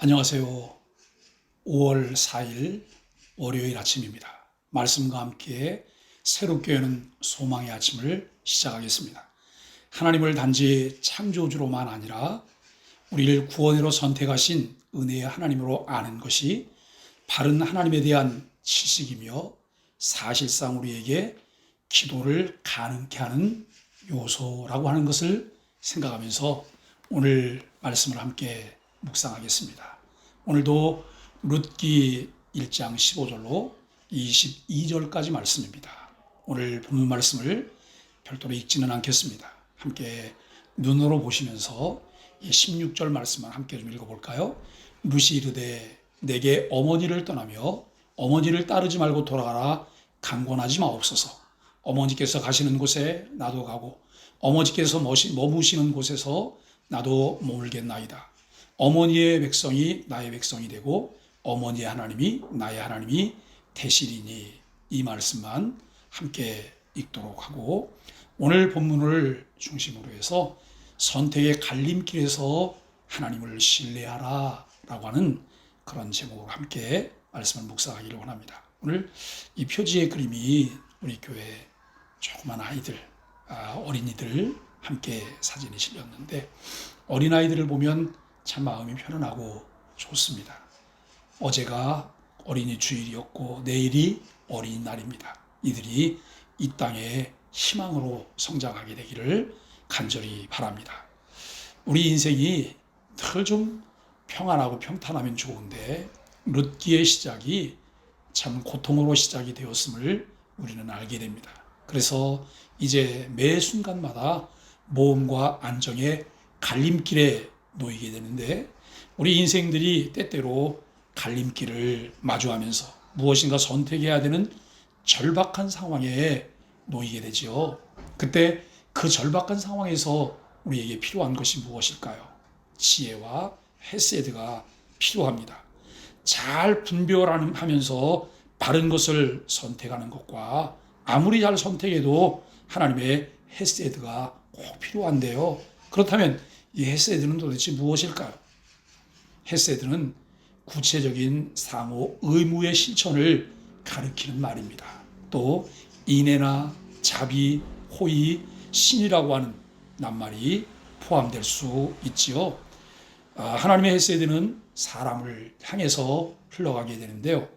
안녕하세요. 5월 4일 월요일 아침입니다. 말씀과 함께 새롭게 여는 소망의 아침을 시작하겠습니다. 하나님을 단지 창조주로만 아니라 우리를 구원으로 선택하신 은혜의 하나님으로 아는 것이 바른 하나님에 대한 지식이며 사실상 우리에게 기도를 가능케 하는 요소라고 하는 것을 생각하면서 오늘 말씀을 함께 묵상하겠습니다. 오늘도 룻기 1장 15절로 22절까지 말씀입니다. 오늘 본문 말씀을 별도로 읽지는 않겠습니다. 함께 눈으로 보시면서 이 16절 말씀만 함께 좀 읽어볼까요? 룻이 이르되 내게 어머니를 떠나며 어머니를 따르지 말고 돌아가라. 강권하지 마옵소서. 어머니께서 가시는 곳에 나도 가고 어머니께서 머무시는 곳에서 나도 머물겠나이다. 어머니의 백성이 나의 백성이 되고 어머니의 하나님이 나의 하나님이 되시리니. 이 말씀만 함께 읽도록 하고, 오늘 본문을 중심으로 해서 선택의 갈림길에서 하나님을 신뢰하라 라고 하는 그런 제목으로 함께 말씀을 묵상하기를 원합니다. 오늘 이 표지의 그림이 우리 교회 조그만 아이들, 어린이들 함께 사진이 실렸는데, 어린아이들을 보면 참 마음이 편안하고 좋습니다. 어제가 어린이 주일이었고 내일이 어린이날입니다. 이들이 이 땅에 희망으로 성장하게 되기를 간절히 바랍니다. 우리 인생이 늘 좀 평안하고 평탄하면 좋은데 룻기의 시작이 참 고통으로 시작이 되었음을 우리는 알게 됩니다. 그래서 이제 매 순간마다 모험과 안정의 갈림길에 놓이게 되는데, 우리 인생들이 때때로 갈림길을 마주하면서 무엇인가 선택해야 되는 절박한 상황에 놓이게 되지요. 그때 그 절박한 상황에서 우리에게 필요한 것이 무엇일까요? 지혜와 헤세드가 필요합니다. 잘 분별하면서 바른 것을 선택하는 것과 아무리 잘 선택해도 하나님의 헤세드가 꼭 필요한데요. 그렇다면 이 헤세드는 도대체 무엇일까요? 헤세드는 구체적인 상호 의무의 실천을 가리키는 말입니다. 또 인애나 자비, 호의, 신이라고 하는 낱말이 포함될 수 있지요. 하나님의 헤세드는 사람을 향해서 흘러가게 되는데요.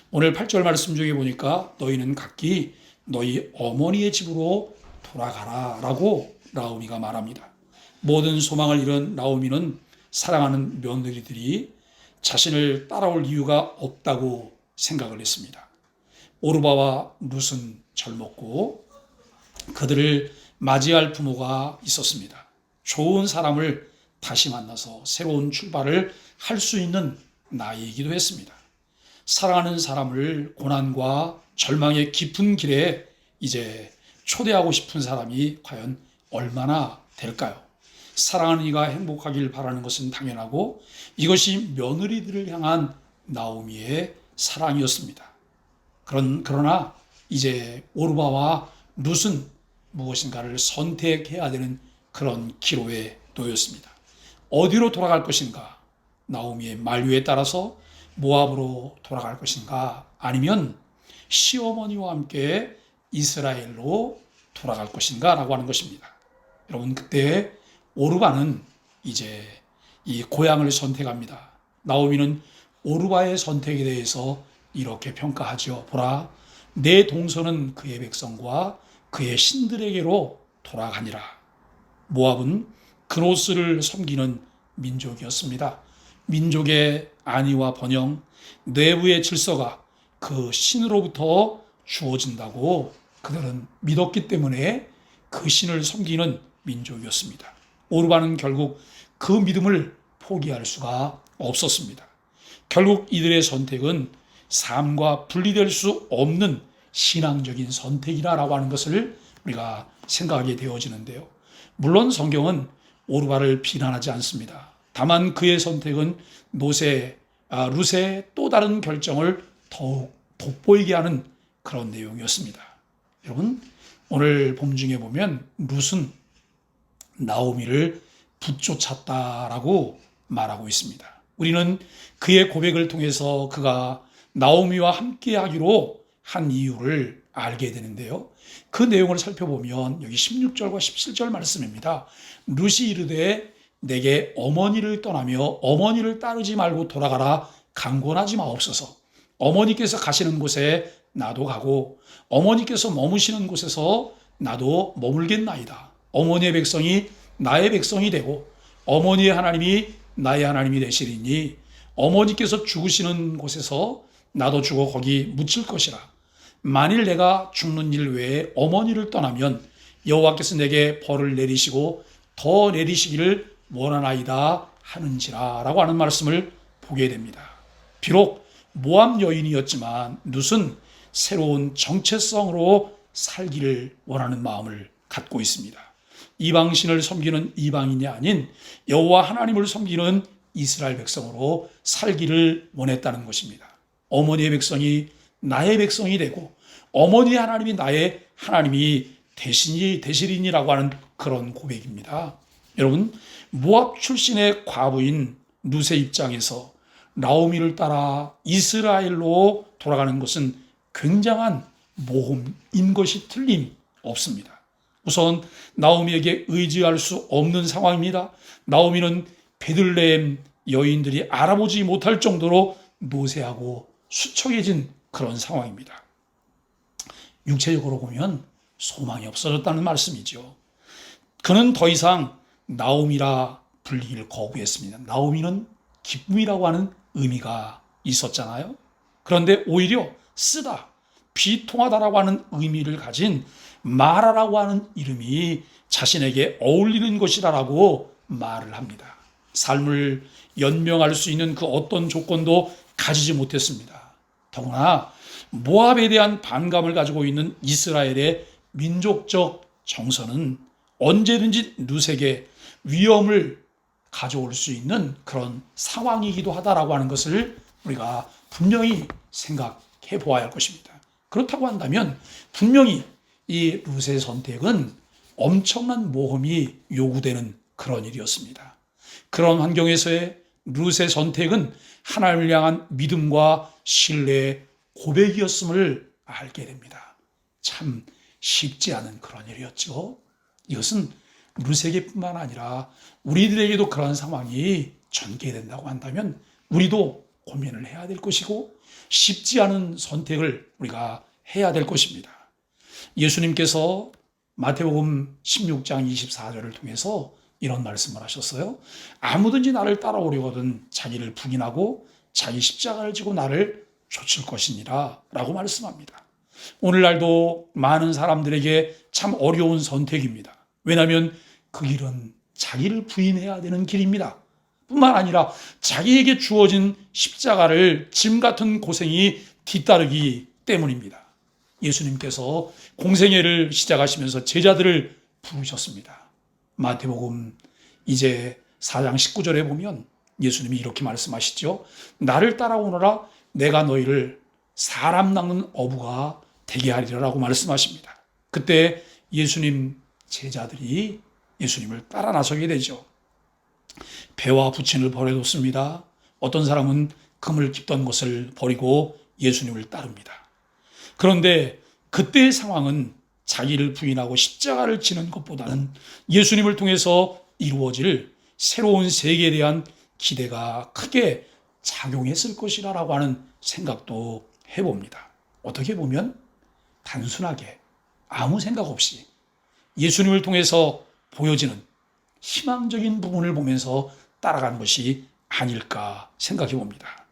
오늘 8절 말씀 중에 보니까 너희는 각기 너희 어머니의 집으로 돌아가라 라고 나오미가 말합니다. 모든 소망을 잃은 나오미는 사랑하는 며느리들이 자신을 따라올 이유가 없다고 생각을 했습니다. 오르바와 룻은 젊었고 그들을 맞이할 부모가 있었습니다. 좋은 사람을 다시 만나서 새로운 출발을 할 수 있는 나이이기도 했습니다. 사랑하는 사람을 고난과 절망의 깊은 길에 이제 초대하고 싶은 사람이 과연 얼마나 될까요? 사랑하는 이가 행복하길 바라는 것은 당연하고 이것이 며느리들을 향한 나오미의 사랑이었습니다. 그러나 이제 오르바와 룻은 무엇인가를 선택해야 되는 그런 기로에 놓였습니다. 어디로 돌아갈 것인가? 나오미의 만류에 따라서 모압으로 돌아갈 것인가? 아니면 시어머니와 함께 이스라엘로 돌아갈 것인가? 라고 하는 것입니다. 여러분, 그때 오르바는 이제 이 고향을 선택합니다. 나오미는 오르바의 선택에 대해서 이렇게 평가하죠. 보라, 내 동서는 그의 백성과 그의 신들에게로 돌아가니라. 모압은 그노스를 섬기는 민족이었습니다. 민족의 안위와 번영, 내부의 질서가 그 신으로부터 주어진다고 그들은 믿었기 때문에 그 신을 섬기는 민족이었습니다. 오르바는 결국 그 믿음을 포기할 수가 없었습니다. 결국 이들의 선택은 삶과 분리될 수 없는 신앙적인 선택이라고 하는 것을 우리가 생각하게 되어지는데요. 물론 성경은 오르바를 비난하지 않습니다. 다만 그의 선택은 룻의 또 다른 결정을 더욱 돋보이게 하는 그런 내용이었습니다. 여러분, 오늘 본문 중에 보면 룻은 나오미를 붙쫓았다라고 말하고 있습니다. 우리는 그의 고백을 통해서 그가 나오미와 함께 하기로 한 이유를 알게 되는데요. 그 내용을 살펴보면 여기 16절과 17절 말씀입니다. 룻이 이르되 내게 어머니를 떠나며 어머니를 따르지 말고 돌아가라 강권하지 마옵소서. 어머니께서 가시는 곳에 나도 가고 어머니께서 머무시는 곳에서 나도 머물겠나이다. 어머니의 백성이 나의 백성이 되고 어머니의 하나님이 나의 하나님이 되시리니 어머니께서 죽으시는 곳에서 나도 죽어 거기 묻힐 것이라. 만일 내가 죽는 일 외에 어머니를 떠나면 여호와께서 내게 벌을 내리시고 더 내리시기를 원하나이다 하는지라 라고 하는 말씀을 보게 됩니다. 비록 모압 여인이었지만 룻은 새로운 정체성으로 살기를 원하는 마음을 갖고 있습니다. 이방신을 섬기는 이방인이 아닌 여호와 하나님을 섬기는 이스라엘 백성으로 살기를 원했다는 것입니다. 어머니의 백성이 나의 백성이 되고 어머니의 하나님이 나의 하나님이 되시리니라고 하는 그런 고백입니다. 여러분, 모압 출신의 과부인 룻의 입장에서 나오미를 따라 이스라엘로 돌아가는 것은 굉장한 모험인 것이 틀림없습니다. 우선 나오미에게 의지할 수 없는 상황입니다. 나오미는 베들레헴 여인들이 알아보지 못할 정도로 노쇠하고 수척해진 그런 상황입니다. 육체적으로 보면 소망이 없어졌다는 말씀이죠. 그는 더 이상 나오미라 불리기를 거부했습니다. 나오미는 기쁨이라고 하는 의미가 있었잖아요. 그런데 오히려 쓰다, 비통하다라고 하는 의미를 가진 마라라고 하는 이름이 자신에게 어울리는 것이다라고 말을 합니다. 삶을 연명할 수 있는 그 어떤 조건도 가지지 못했습니다. 더구나 모압에 대한 반감을 가지고 있는 이스라엘의 민족적 정서는 언제든지 룻에게 위험을 가져올 수 있는 그런 상황이기도 하다라고 하는 것을 우리가 분명히 생각해 보아야 할 것입니다. 그렇다고 한다면 분명히 이 룻의 선택은 엄청난 모험이 요구되는 그런 일이었습니다. 그런 환경에서의 룻의 선택은 하나님을 향한 믿음과 신뢰의 고백이었음을 알게 됩니다. 참 쉽지 않은 그런 일이었죠. 이것은 룻에게뿐만 아니라 우리들에게도 그런 상황이 전개된다고 한다면 우리도 고민을 해야 될 것이고 쉽지 않은 선택을 우리가 해야 될 것입니다. 예수님께서 마태복음 16장 24절을 통해서 이런 말씀을 하셨어요. 아무든지 나를 따라오려거든 자기를 부인하고 자기 십자가를 지고 나를 좇을 것이니라 라고 말씀합니다. 오늘날도 많은 사람들에게 참 어려운 선택입니다. 왜냐하면 그 길은 자기를 부인해야 되는 길입니다. 뿐만 아니라 자기에게 주어진 십자가를 짐 같은 고생이 뒤따르기 때문입니다. 예수님께서 공생애를 시작하시면서 제자들을 부르셨습니다. 마태복음 이제 4장 19절에 보면 예수님이 이렇게 말씀하시죠. 나를 따라오너라 내가 너희를 사람 낚는 어부가 되게 하리라고 말씀하십니다. 그때 예수님 제자들이 예수님을 따라 나서게 되죠. 배와 부친을 버려뒀습니다. 어떤 사람은 금을 깁던 것을 버리고 예수님을 따릅니다. 그런데 그때의 상황은 자기를 부인하고 십자가를 지는 것보다는 예수님을 통해서 이루어질 새로운 세계에 대한 기대가 크게 작용했을 것이라고 하는 생각도 해봅니다. 어떻게 보면 단순하게 아무 생각 없이 예수님을 통해서 보여지는 희망적인 부분을 보면서 따라간 것이 아닐까 생각해 봅니다.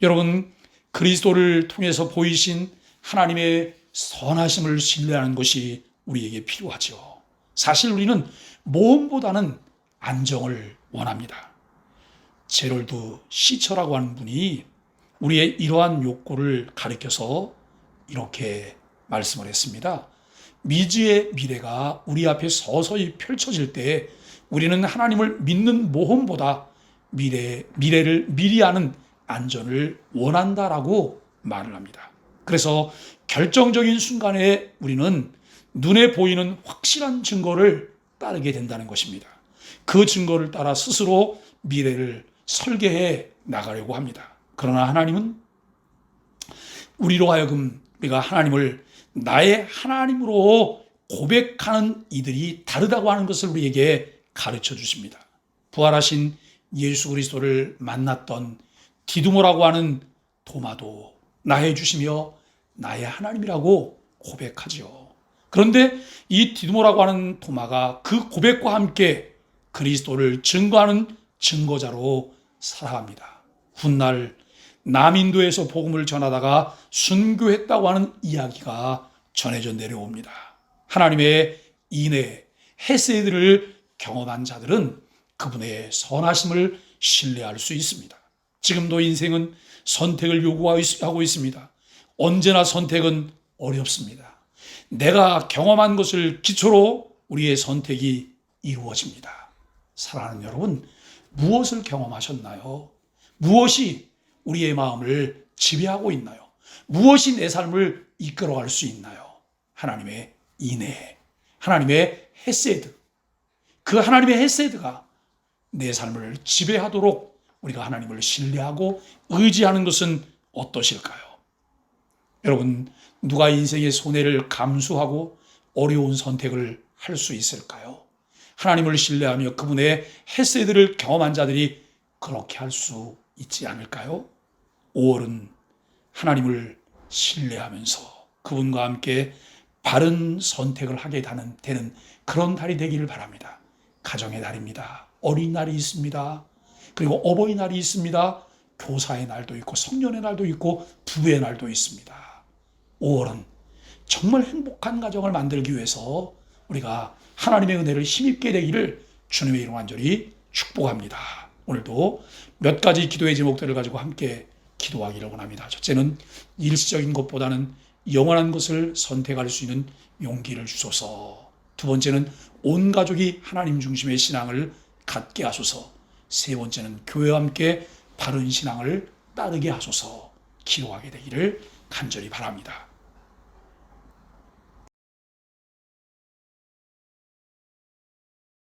여러분, 그리스도를 통해서 보이신 하나님의 선하심을 신뢰하는 것이 우리에게 필요하죠. 사실 우리는 모험보다는 안정을 원합니다. 제럴드 시처라고 하는 분이 우리의 이러한 욕구를 가리켜서 이렇게 말씀을 했습니다. 미지의 미래가 우리 앞에 서서히 펼쳐질 때 우리는 하나님을 믿는 모험보다 미래를 미리 아는 안전을 원한다라고 말을 합니다. 그래서 결정적인 순간에 우리는 눈에 보이는 확실한 증거를 따르게 된다는 것입니다. 그 증거를 따라 스스로 미래를 설계해 나가려고 합니다. 그러나 하나님은 우리로 하여금 우리가 하나님을 나의 하나님으로 고백하는 이들이 다르다고 하는 것을 우리에게 가르쳐 주십니다. 부활하신 예수 그리스도를 만났던 디두모라고 하는 도마도 나의 주시며 나의 하나님이라고 고백하지요. 그런데 이 디두모라고 하는 도마가 그 고백과 함께 그리스도를 증거하는 증거자로 살아갑니다. 훗날 남인도에서 복음을 전하다가 순교했다고 하는 이야기가 전해져 내려옵니다. 하나님의 인애, 헤세드를 경험한 자들은 그분의 선하심을 신뢰할 수 있습니다. 지금도 인생은 선택을 요구하고 있습니다. 언제나 선택은 어렵습니다. 내가 경험한 것을 기초로 우리의 선택이 이루어집니다. 사랑하는 여러분, 무엇을 경험하셨나요? 무엇이 우리의 마음을 지배하고 있나요? 무엇이 내 삶을 이끌어갈 수 있나요? 하나님의 인애, 하나님의 헤세드. 그 하나님의 헤세드가 내 삶을 지배하도록 우리가 하나님을 신뢰하고 의지하는 것은 어떠실까요? 여러분, 누가 인생의 손해를 감수하고 어려운 선택을 할 수 있을까요? 하나님을 신뢰하며 그분의 헤세드를 경험한 자들이 그렇게 할 수 있지 않을까요? 5월은 하나님을 신뢰하면서 그분과 함께 바른 선택을 하게 되는 그런 달이 되기를 바랍니다. 가정의 달입니다. 어린이날이 있습니다. 그리고 어버이날이 있습니다. 교사의 날도 있고 성년의 날도 있고 부부의 날도 있습니다. 5월은 정말 행복한 가정을 만들기 위해서 우리가 하나님의 은혜를 힘입게 되기를 주님의 이름 간절히 축복합니다. 오늘도 몇 가지 기도의 제목들을 가지고 함께 기도하기를 원합니다. 첫째는 일시적인 것보다는 영원한 것을 선택할 수 있는 용기를 주소서. 두 번째는 온 가족이 하나님 중심의 신앙을 갖게 하소서. 세 번째는 교회와 함께 바른 신앙을 따르게 하소서. 기도하게 되기를 간절히 바랍니다.